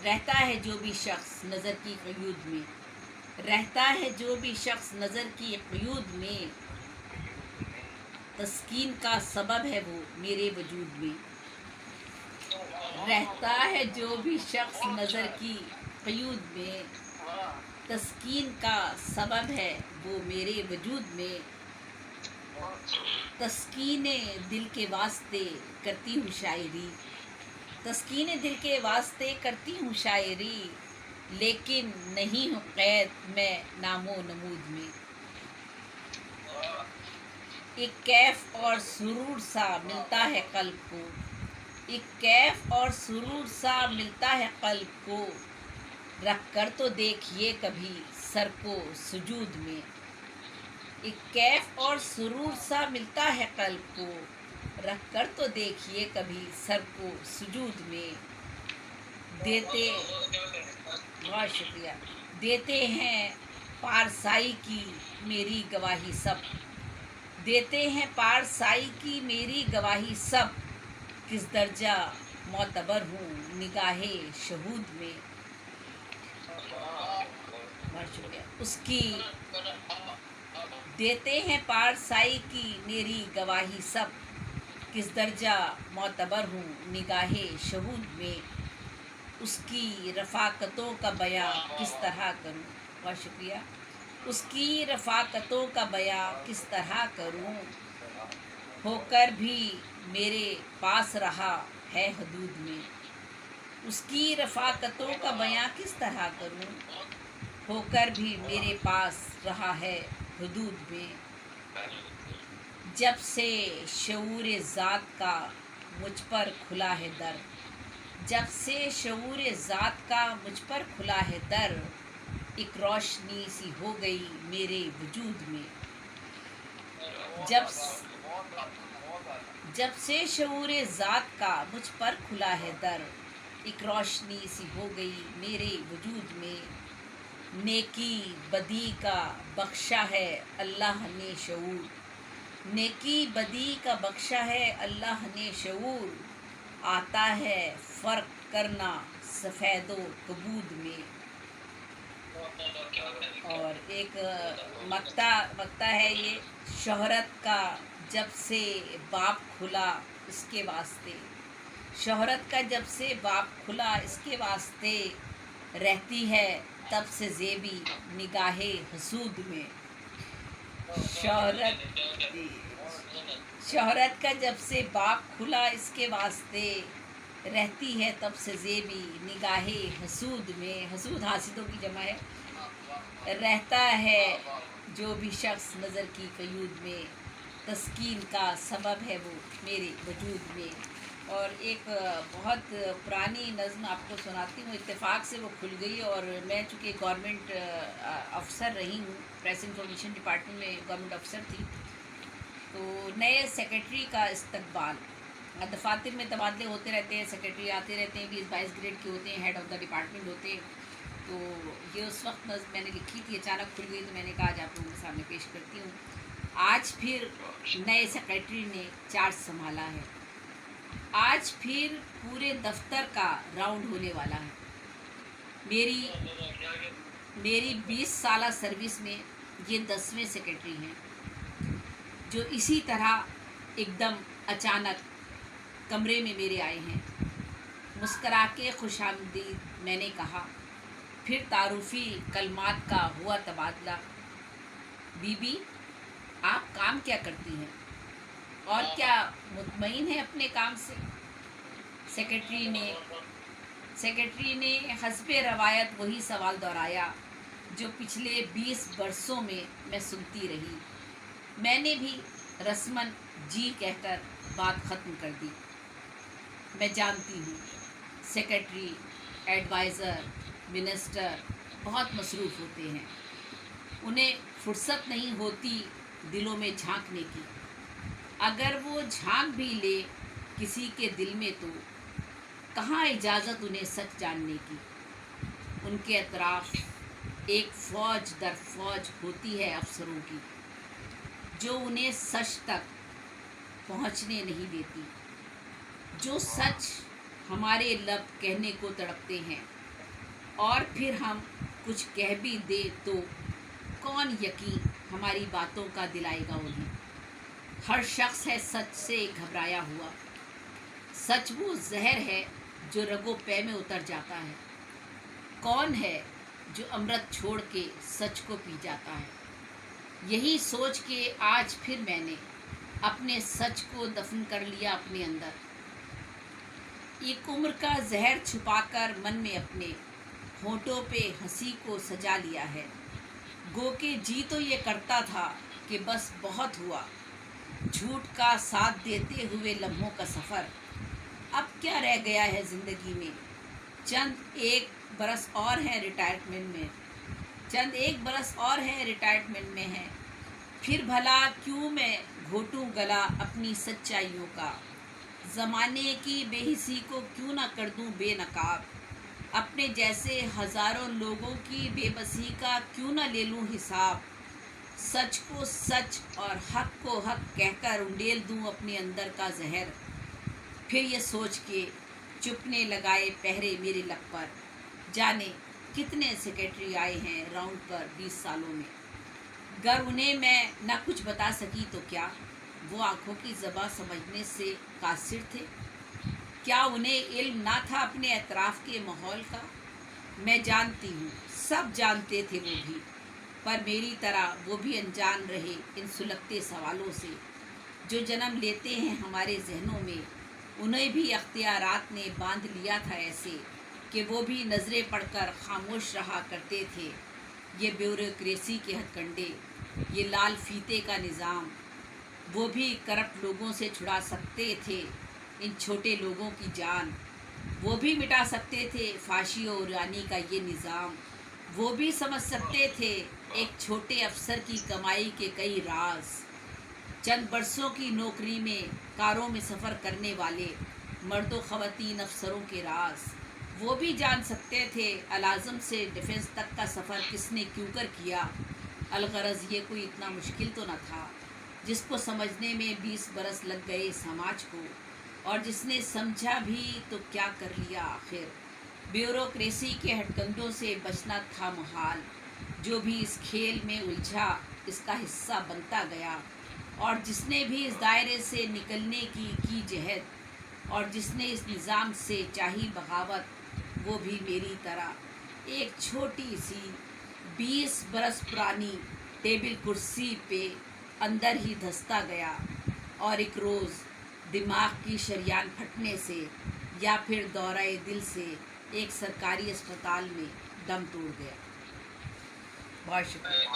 रहता है जो भी शख्स नज़र की क़यूद में, रहता है जो भी शख्स नज़र की क़यूद में, तस्कीन का सबब है वो मेरे वजूद में। रहता है जो भी शख्स नज़र की क़यूद में, तस्कीन का सबब है वो मेरे वजूद में। तस्कीने दिल के वास्ते करती हूँ शायरी, तस्कीने दिल के वास्ते करती हूँ शायरी, लेकिन नहीं हूँ क़ैद मैं नामो नमूद में। एक कैफ और सुरूर सा मिलता है क़ल्ब को, एक कैफ और सुरूर सा मिलता है क़ल्ब को, रख कर तो देखिए कभी सर को सुजूद में। एक कैफ और सुरूर सा मिलता है क़ल्ब को, रख कर तो देखिए कभी सर को सुजूद में। देते बहुत शुक्रिया, देते हैं पारसाई की मेरी गवाही सब, देते हैं पारसाई की मेरी गवाही सब, किस दर्जा मोतबर हूँ निगाहे शहूद में। बहुत शुक्रिया। उसकी देते हैं पारसाई की मेरी गवाही सब, किस दर्जा मोतबर हूँ निगाहे शहूद में। उसकी रफ़ाक़तों का बयां किस तरह करूँ। बहुत शुक्रिया। उसकी रफ़ाक़तों का बयां किस तरह करूँ, होकर भी मेरे पास रहा है हदूद में। उसकी रफ़ाक़तों का बयां किस तरह करूँ, होकर भी मेरे पास रहा है हदूद में। जब से शऊर ज़ात का मुझ पर खुला है दर, जब से शऊर ज़ात का मुझ पर खुला है दर, एक रोशनी सी हो गई मेरे वजूद में। जब से शऊर ज़ात का मुझ पर खुला है दर, एक रोशनी सी हो गई मेरे वजूद में। नेकी बदी का बख्शा है अल्लाह ने शऊर, नेकी बदी का बख्शा है अल्लाह ने शऊर, आता है फ़र्क करना सफ़ेदो कबूद में। और एक मक्ता है ये, शोहरत का जब से बाब खुला इसके वास्ते, शोहरत का जब से बाब खुला इसके वास्ते, रहती है तब से ज़ेबी निगाहे हसूद में। शोहरत का जब से बाब खुला इसके वास्ते, रहती है तब से ज़ेबी निगाहे हसूद में। हसूद हासिदों की जमा है। रहता है जो भी शख्स नज़र की क़यूद में, तस्कीन का सबब है वो मेरे वजूद में। और एक बहुत पुरानी नज़्म आपको सुनाती हूँ, इत्तेफाक से वो खुल गई। और मैं चूँकि गवर्नमेंट अफसर रही हूँ, प्रेस इंफॉर्मेशन डिपार्टमेंट में गवर्नमेंट अफसर थी, तो नए सेक्रेटरी का इस्तकबाल, दफातर में तबादले होते रहते हैं, सेक्रेटरी आते रहते हैं, 20-22 ग्रेड के होते हैं, हेड ऑफ़ द डिपार्टमेंट होते हैं। तो ये उस वक्त नज़्म मैंने लिखी थी, अचानक खुल गई, तो मैंने कहा आज आप लोगों के सामने पेश करती हूँ। आज फिर नए सेक्रेटरी ने चार्ज संभाला है, आज फिर पूरे दफ्तर का राउंड होने वाला है। मेरी 20 साला सर्विस में ये 10वें सेक्रेटरी हैं जो इसी तरह एकदम अचानक कमरे में मेरे आए हैं। मुस्करा के खुशामदीद मैंने कहा, फिर तारुफ़ी कलमात का हुआ तबादला। बीबी, आप काम क्या करती हैं और क्या मुतमईन है अपने काम से? सेक्रेटरी ने हस्बे रवायत वही सवाल दोहराया जो पिछले 20 बरसों में मैं सुनती रही। मैंने भी रस्मन जी कहकर बात ख़त्म कर दी। मैं जानती हूँ सेक्रेटरी, एडवाइज़र, मिनिस्टर बहुत मसरूफ़ होते हैं, उन्हें फुर्सत नहीं होती दिलों में झांकने की। अगर वो झांक भी ले किसी के दिल में, तो कहाँ इजाज़त उन्हें सच जानने की। उनके अतराफ़ एक फ़ौज दर फ़ौज होती है अफसरों की, जो उन्हें सच तक पहुँचने नहीं देती। जो सच हमारे लब कहने को तड़पते हैं, اور پھر ہم کچھ کہہ بھی دے تو کون یقین ہماری باتوں کا دلائے گا انہیں۔ ہر شخص ہے سچ سے گھبرایا ہوا، سچ وہ زہر ہے جو رگو پے میں اتر جاتا ہے۔ کون ہے جو امرت چھوڑ کے سچ کو پی جاتا ہے؟ یہی سوچ کے آج پھر میں نے اپنے سچ کو دفن کر لیا اپنے اندر۔ ایک عمر کا زہر چھپا کر من میں اپنے ہونٹوں پہ ہنسی کو سجا لیا ہے۔ گو کہ جی تو یہ کرتا تھا کہ بس بہت ہوا جھوٹ کا ساتھ دیتے ہوئے لمحوں کا سفر۔ اب کیا رہ گیا ہے زندگی میں؟ چند ایک برس اور ہیں ریٹائرمنٹ میں ہیں۔ پھر بھلا کیوں میں گھوٹوں گلا اپنی سچائیوں کا؟ زمانے کی بے حسی کو کیوں نہ کر دوں بے نقاب؟ اپنے جیسے ہزاروں لوگوں کی بے بسی کا کیوں نہ لے لوں حساب؟ سچ کو سچ اور حق کو حق کہہ کر انڈیل دوں اپنے اندر کا زہر۔ پھر یہ سوچ کے چپنے لگائے پہرے میرے لب پر، جانے کتنے سیکرٹری آئے ہیں راؤنڈ پر 20 سالوں میں۔ گر انہیں میں نہ کچھ بتا سکی تو کیا وہ آنکھوں کی زباں سمجھنے سے قاصر تھے؟ کیا انہیں علم نہ تھا اپنے اطراف کے ماحول کا؟ میں جانتی ہوں سب جانتے تھے وہ بھی، پر میری طرح وہ بھی انجان رہے ان سلگتے سوالوں سے جو جنم لیتے ہیں ہمارے ذہنوں میں۔ انہیں بھی اختیارات نے باندھ لیا تھا ایسے کہ وہ بھی نظریں پڑھ کر خاموش رہا کرتے تھے۔ یہ بیوروکریسی کے ہتھ کنڈے، یہ لال فیتے کا نظام، وہ بھی کرپٹ لوگوں سے چھڑا سکتے تھے ان چھوٹے لوگوں کی جان۔ وہ بھی مٹا سکتے تھے فحاشی و عریانی کا یہ نظام۔ وہ بھی سمجھ سکتے تھے ایک چھوٹے افسر کی کمائی کے کئی راز، چند برسوں کی نوکری میں کاروں میں سفر کرنے والے مرد و خواتین افسروں کے راز۔ وہ بھی جان سکتے تھے العظم سے ڈیفنس تک کا سفر کس نے کیوں کر کیا۔ الغرض یہ کوئی اتنا مشکل تو نہ تھا جس کو سمجھنے میں 20 برس لگ گئے سماج کو، اور جس نے سمجھا بھی تو کیا کر لیا آخر۔ بیوروکریسی کے ہتھ کنڈوں سے بچنا تھا محال۔ جو بھی اس کھیل میں الجھا اس کا حصہ بنتا گیا، اور جس نے بھی اس دائرے سے نکلنے کی جہد، اور جس نے اس نظام سے چاہی بغاوت، وہ بھی میری طرح ایک چھوٹی سی 20 برس پرانی ٹیبل کرسی پہ اندر ہی دھستا گیا، اور ایک روز دماغ کی شریان پھٹنے سے یا پھر دورہ دل سے ایک سرکاری اسپتال میں دم توڑ گیا۔ بہت شکریہ۔